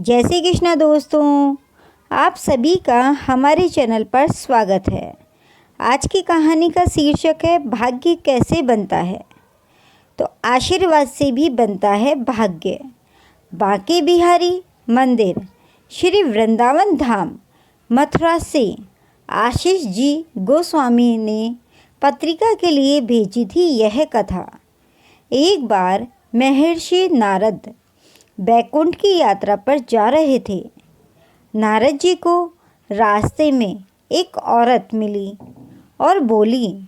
जय श्री कृष्णा दोस्तों, आप सभी का हमारे चैनल पर स्वागत है। आज की कहानी का शीर्षक है भाग्य कैसे बनता है। तो आशीर्वाद से भी बनता है भाग्य। बांके बिहारी मंदिर, श्री वृंदावन धाम, मथुरा से आशीष जी गोस्वामी ने पत्रिका के लिए भेजी थी यह कथा। एक बार महर्षि नारद बैकुंठ की यात्रा पर जा रहे थे। नारद जी को रास्ते में एक औरत मिली और बोली,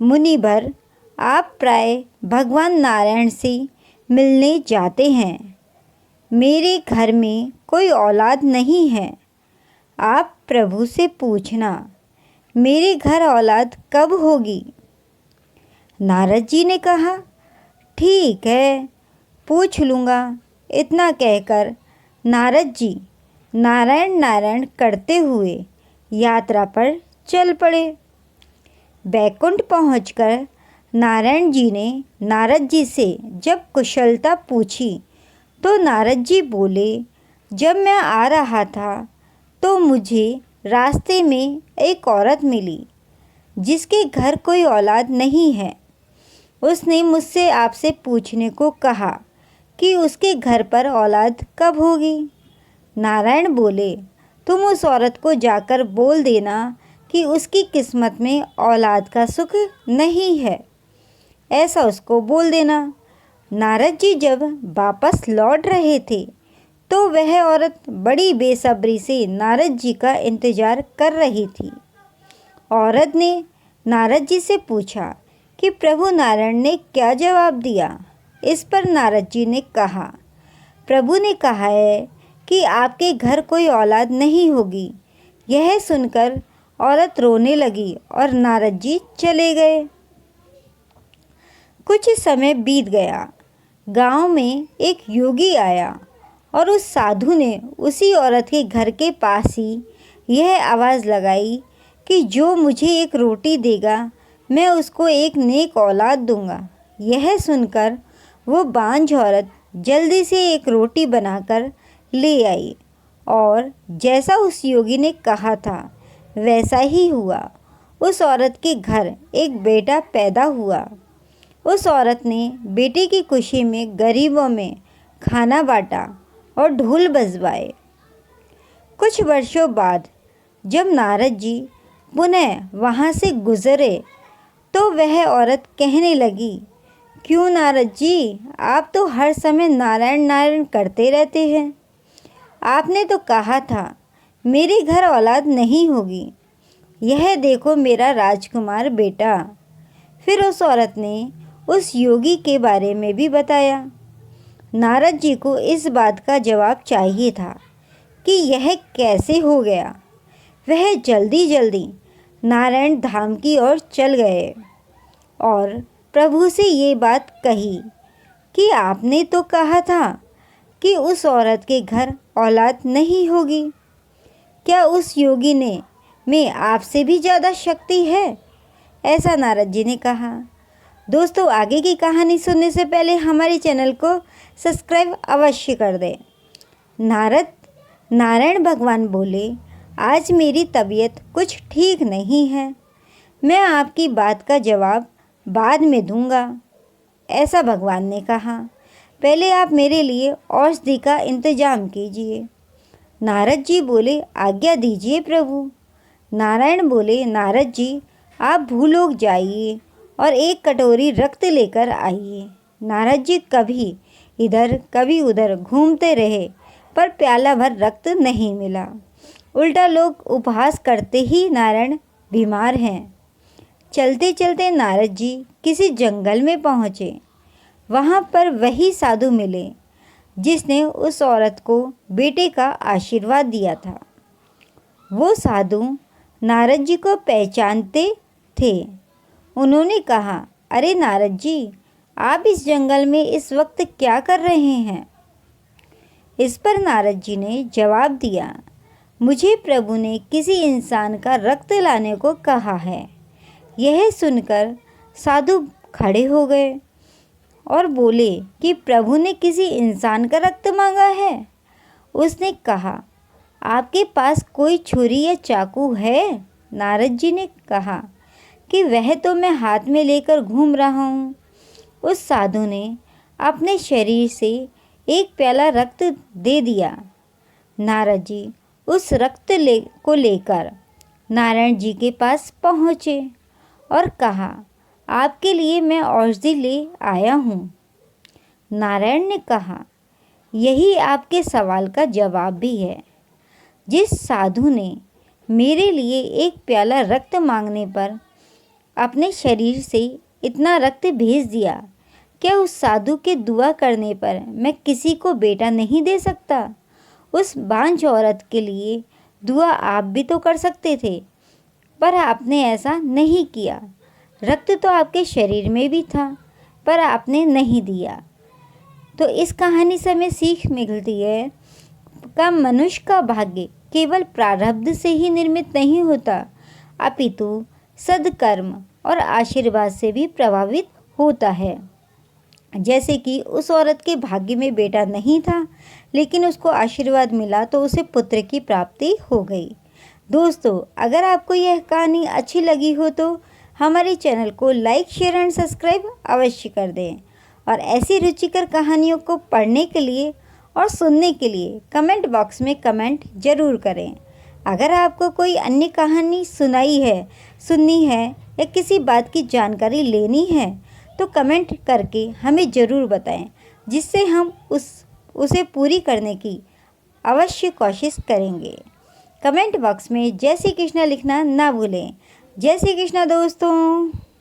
मुनिवर, आप प्राय भगवान नारायण से मिलने जाते हैं। मेरे घर में कोई औलाद नहीं है। आप प्रभु से पूछना मेरे घर औलाद कब होगी। नारद जी ने कहा, ठीक है, पूछ लूँगा। इतना कहकर नारद जी नारायण नारायण करते हुए यात्रा पर चल पड़े। बैकुंठ पहुंचकर नारायण जी ने नारद जी से जब कुशलता पूछी तो नारद जी बोले, जब मैं आ रहा था तो मुझे रास्ते में एक औरत मिली जिसके घर कोई औलाद नहीं है। उसने मुझसे आपसे पूछने को कहा कि उसके घर पर औलाद कब होगी। नारायण बोले, तुम उस औरत को जाकर बोल देना कि उसकी किस्मत में औलाद का सुख नहीं है, ऐसा उसको बोल देना। नारद जी जब वापस लौट रहे थे तो वह औरत बड़ी बेसब्री से नारद जी का इंतजार कर रही थी। औरत ने नारद जी से पूछा कि प्रभु नारायण ने क्या जवाब दिया। इस पर नारद जी ने कहा, प्रभु ने कहा है कि आपके घर कोई औलाद नहीं होगी। यह सुनकर औरत रोने लगी और नारद जी चले गए। कुछ समय बीत गया। गांव में एक योगी आया और उस साधु ने उसी औरत के घर के पास ही यह आवाज़ लगाई कि जो मुझे एक रोटी देगा मैं उसको एक नेक औलाद दूंगा। यह सुनकर वो बांझ औरत जल्दी से एक रोटी बनाकर ले आई और जैसा उस योगी ने कहा था वैसा ही हुआ। उस औरत के घर एक बेटा पैदा हुआ। उस औरत ने बेटे की खुशी में गरीबों में खाना बांटा और ढोल बजवाए। कुछ वर्षों बाद जब नारद जी पुनः वहाँ से गुजरे तो वह औरत कहने लगी, क्यों नारद जी, आप तो हर समय नारायण नारायण करते रहते हैं। आपने तो कहा था मेरे घर औलाद नहीं होगी। यह देखो मेरा राजकुमार बेटा। फिर उस औरत ने उस योगी के बारे में भी बताया। नारद जी को इस बात का जवाब चाहिए था कि यह कैसे हो गया। वह जल्दी जल्दी नारायण धाम की ओर चल गए और प्रभु से ये बात कही कि आपने तो कहा था कि उस औरत के घर औलाद नहीं होगी। क्या उस योगी ने में आपसे भी ज़्यादा शक्ति है? ऐसा नारद जी ने कहा। दोस्तों, आगे की कहानी सुनने से पहले हमारे चैनल को सब्सक्राइब अवश्य कर दें। नारायण भगवान बोले, आज मेरी तबीयत कुछ ठीक नहीं है। मैं आपकी बात का जवाब बाद में दूंगा। ऐसा भगवान ने कहा। पहले आप मेरे लिए औषधि का इंतजाम कीजिए। नारद जी बोले, आज्ञा दीजिए प्रभु। नारायण बोले, नारद जी, आप भूलोक जाइए और एक कटोरी रक्त लेकर आइए। नारद जी कभी इधर कभी उधर घूमते रहे पर प्याला भर रक्त नहीं मिला। उल्टा लोग उपहास करते ही नारायण बीमार हैं। चलते चलते नारद जी किसी जंगल में पहुँचे। वहाँ पर वही साधु मिले जिसने उस औरत को बेटे का आशीर्वाद दिया था। वो साधु नारद जी को पहचानते थे। उन्होंने कहा, अरे नारद जी, आप इस जंगल में इस वक्त क्या कर रहे हैं? इस पर नारद जी ने जवाब दिया, मुझे प्रभु ने किसी इंसान का रक्त लाने को कहा है। यह सुनकर साधु खड़े हो गए और बोले कि प्रभु ने किसी इंसान का रक्त मांगा है। उसने कहा, आपके पास कोई छुरी या चाकू है? नारद जी ने कहा कि वह तो मैं हाथ में लेकर घूम रहा हूँ। उस साधु ने अपने शरीर से एक प्याला रक्त दे दिया। नारद जी उस रक्त को लेकर नारायण जी के पास पहुँचे और कहा, आपके लिए मैं औषधि ले आया हूँ। नारायण ने कहा, यही आपके सवाल का जवाब भी है। जिस साधु ने मेरे लिए एक प्याला रक्त मांगने पर अपने शरीर से इतना रक्त भेज दिया, क्या उस साधु के दुआ करने पर मैं किसी को बेटा नहीं दे सकता? उस बांझ औरत के लिए दुआ आप भी तो कर सकते थे, पर आपने ऐसा नहीं किया। रक्त तो आपके शरीर में भी था, पर आपने नहीं दिया। तो इस कहानी से हमें सीख मिलती है का मनुष्य का भाग्य केवल प्रारब्ध से ही निर्मित नहीं होता, अपितु सद्कर्म और आशीर्वाद से भी प्रभावित होता है। जैसे कि उस औरत के भाग्य में बेटा नहीं था, लेकिन उसको आशीर्वाद मिला तो उसे पुत्र की प्राप्ति हो गई। दोस्तों, अगर आपको यह कहानी अच्छी लगी हो तो हमारे चैनल को लाइक, शेयर एंड सब्सक्राइब अवश्य कर दें। और ऐसी रुचिकर कहानियों को पढ़ने के लिए और सुनने के लिए कमेंट बॉक्स में कमेंट ज़रूर करें। अगर आपको कोई अन्य कहानी सुननी है या किसी बात की जानकारी लेनी है तो कमेंट करके हमें ज़रूर बताएं, जिससे हम उसे पूरी करने की अवश्य कोशिश करेंगे। कमेंट बॉक्स में जय श्री कृष्णा लिखना ना भूलें। जय श्री कृष्णा दोस्तों।